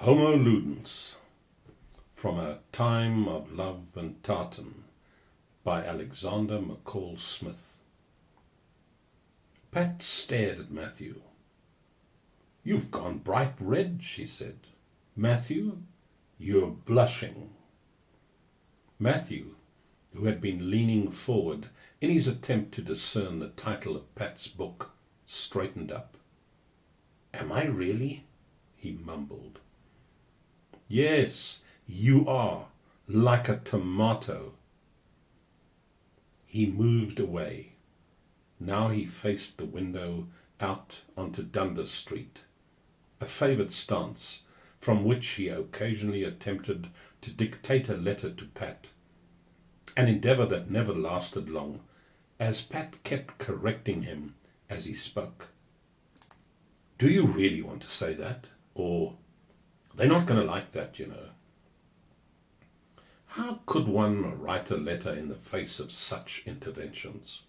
Homo Ludens, from A Time of Love and Tartan, by Alexander McCall Smith. Pat stared at Matthew. "You've gone bright red," she said. "Matthew, you're blushing." Matthew, who had been leaning forward in his attempt to discern the title of Pat's book, straightened up. "Am I really?" he mumbled. "Yes, you are, like a tomato." He moved away. Now he faced the window out onto Dundas Street, a favoured stance from which he occasionally attempted to dictate a letter to Pat, an endeavour that never lasted long, as Pat kept correcting him as he spoke. "Do you really want to say that? Or, they're not going to like that, you know." How could one write a letter in the face of such interventions?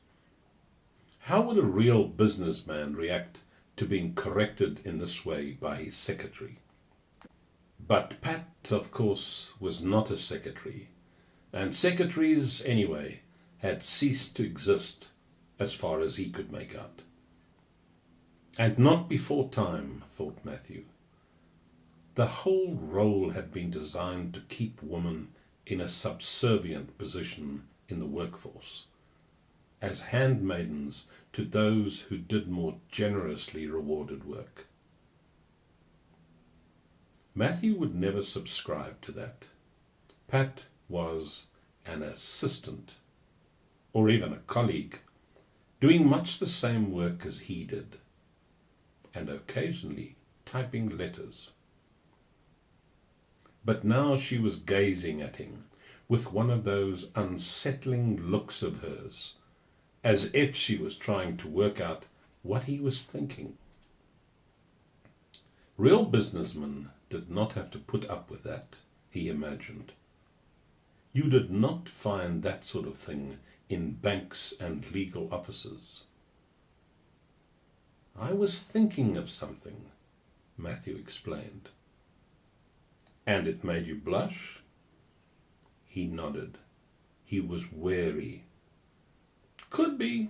How would a real businessman react to being corrected in this way by his secretary? But Pat, of course, was not a secretary, and secretaries, anyway, had ceased to exist as far as he could make out. And not before time, thought Matthew. The whole role had been designed to keep women in a subservient position in the workforce, as handmaidens to those who did more generously rewarded work. Matthew would never subscribe to that. Pat was an assistant, or even a colleague, doing much the same work as he did, and occasionally typing letters. But now she was gazing at him with one of those unsettling looks of hers, as if she was trying to work out what he was thinking. Real businessmen did not have to put up with that, he imagined. You did not find that sort of thing in banks and legal offices. "I was thinking of something," Matthew explained. "And it made you blush?" He nodded. He was wary. "Could be.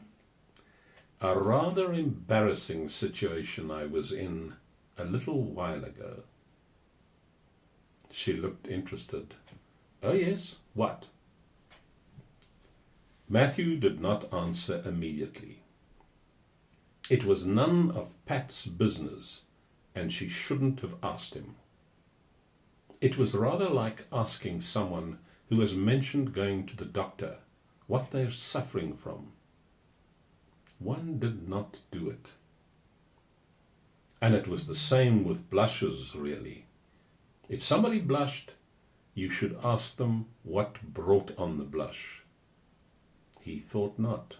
A rather embarrassing situation I was in a little while ago." She looked interested. "Oh yes, what?" Matthew did not answer immediately. It was none of Pat's business, and she shouldn't have asked him. It was rather like asking someone who has mentioned going to the doctor what they're suffering from. One did not do it. And it was the same with blushes, really. If somebody blushed, you should ask them what brought on the blush. He thought not.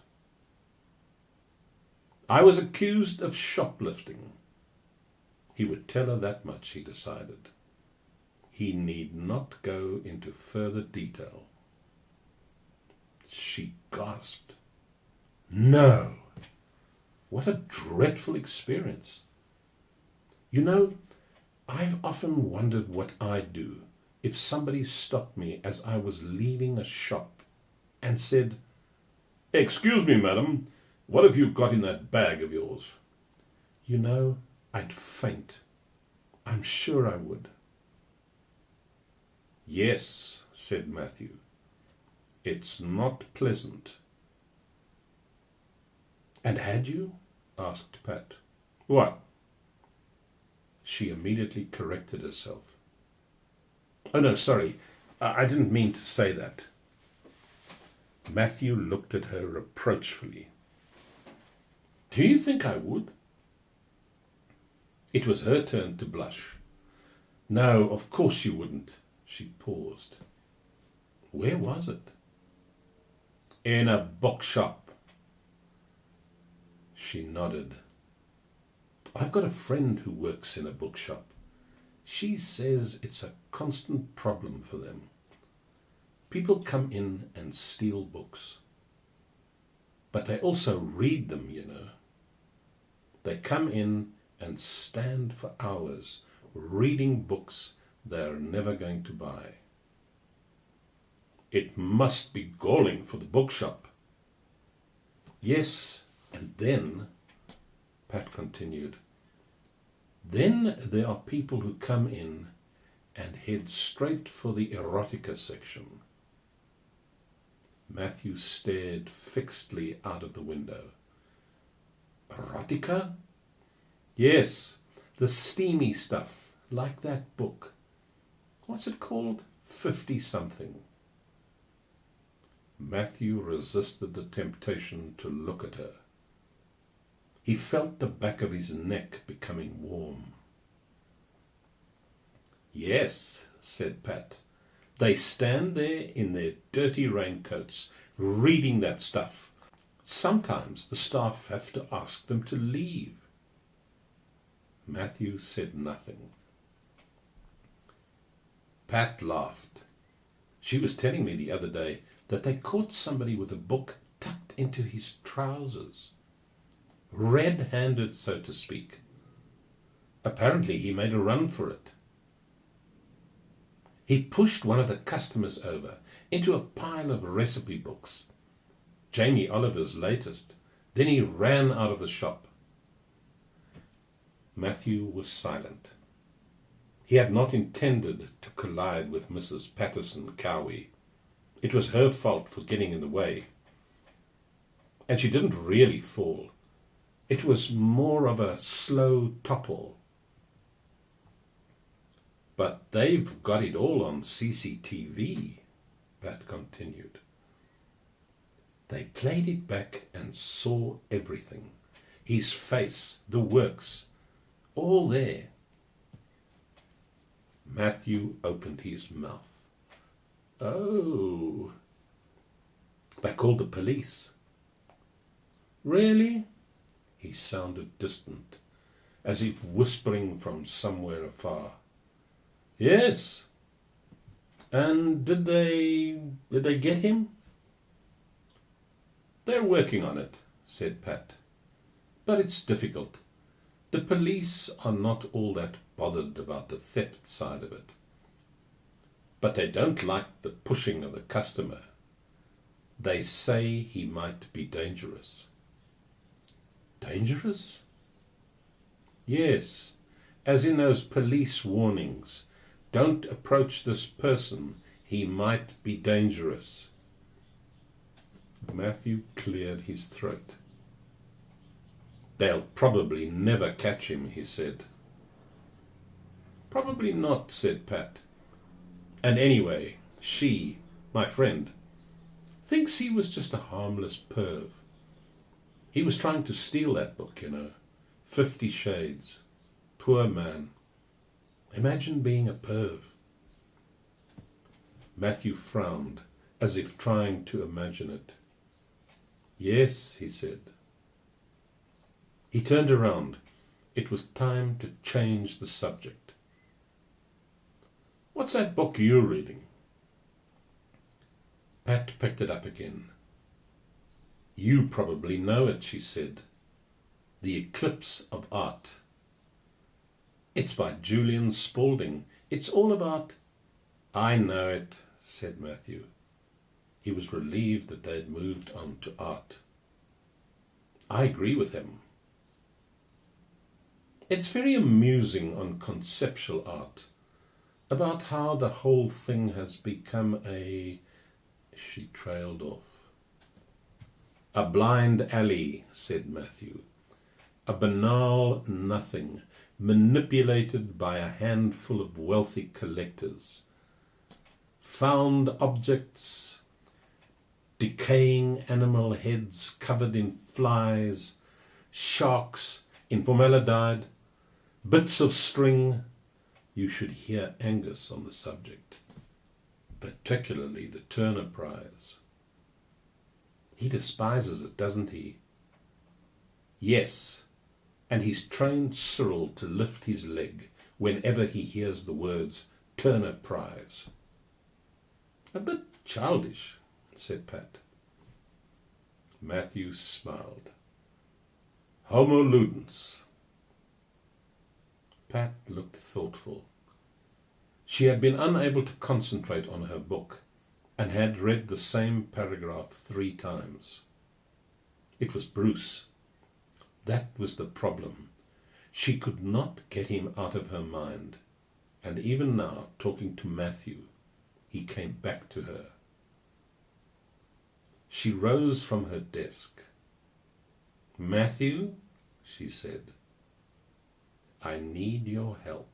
"I was accused of shoplifting." He would tell her that much, he decided. He need not go into further detail. She gasped. "No! What a dreadful experience. You know, I've often wondered what I'd do if somebody stopped me as I was leaving a shop and said, 'Excuse me, madam, what have you got in that bag of yours?' You know, I'd faint. I'm sure I would." "Yes," said Matthew. "It's not pleasant." "And had you?" asked Pat. "What?" She immediately corrected herself. "Oh no, sorry, I didn't mean to say that." Matthew looked at her reproachfully. "Do you think I would?" It was her turn to blush. "No, of course you wouldn't." She paused. "Where was it?" "In a bookshop." She nodded. "I've got a friend who works in a bookshop. She says it's a constant problem for them. People come in and steal books. But they also read them, you know. They come in and stand for hours reading books they're never going to buy. It must be galling for the bookshop. Yes, and then, Pat continued, then there are people who come in and head straight for the erotica section. Matthew stared fixedly out of the window. Erotica? Yes, the steamy stuff, like that book. What's it called? 50-something. Matthew resisted the temptation to look at her. He felt the back of his neck becoming warm. Yes, said Pat. They stand there in their dirty raincoats, reading that stuff. Sometimes the staff have to ask them to leave. Matthew said nothing. Pat laughed. She was telling me the other day that they caught somebody with a book tucked into his trousers. Red-handed, so to speak. Apparently he made a run for it. He pushed one of the customers over into a pile of recipe books, Jamie Oliver's latest. Then he ran out of the shop. Matthew was silent. He had not intended to collide with Mrs. Patterson Cowie. It was her fault for getting in the way. And she didn't really fall. It was more of a slow topple. But they've got it all on CCTV, Pat continued. They played it back and saw everything. His face, the works, all there. Matthew opened his mouth. Oh, they called the police. Really? He sounded distant, as if whispering from somewhere afar. Yes. And did they get him? They're working on it, said Pat. But it's difficult. The police are not all that bothered about the theft side of it. But they don't like the pushing of the customer. They say he might be dangerous. Dangerous? Yes, as in those police warnings. Don't approach this person. He might be dangerous. Matthew cleared his throat. They'll probably never catch him, he said. Probably not, said Pat. And anyway, she, my friend, thinks he was just a harmless perv. He was trying to steal that book, 50 Shades. Poor man. Imagine being a perv. Matthew frowned, as if trying to imagine it. Yes, he said. He turned around. It was time to change the subject. What's that book you're reading? Pat picked it up again. You probably know it, she said. The Eclipse of Art. It's by Julian Spaulding. It's all about... I know it, said Matthew. He was relieved that they had moved on to art. I agree with him. It's very amusing on conceptual art, about how the whole thing has become a... She trailed off. A blind alley, said Matthew. A banal nothing, manipulated by a handful of wealthy collectors. Found objects, decaying animal heads covered in flies, sharks in formaldehyde, bits of string. You should hear Angus on the subject, particularly the Turner Prize. He despises it, doesn't he? Yes, and he's trained Cyril to lift his leg whenever he hears the words Turner Prize. A bit childish, said Pat. Matthew smiled. Homo Ludens. Pat looked thoughtful. She had been unable to concentrate on her book and had read the same paragraph 3 times. It was Bruce. That was the problem. She could not get him out of her mind, and even now, talking to Matthew, he came back to her. She rose from her desk. "Matthew," she said, "I need your help."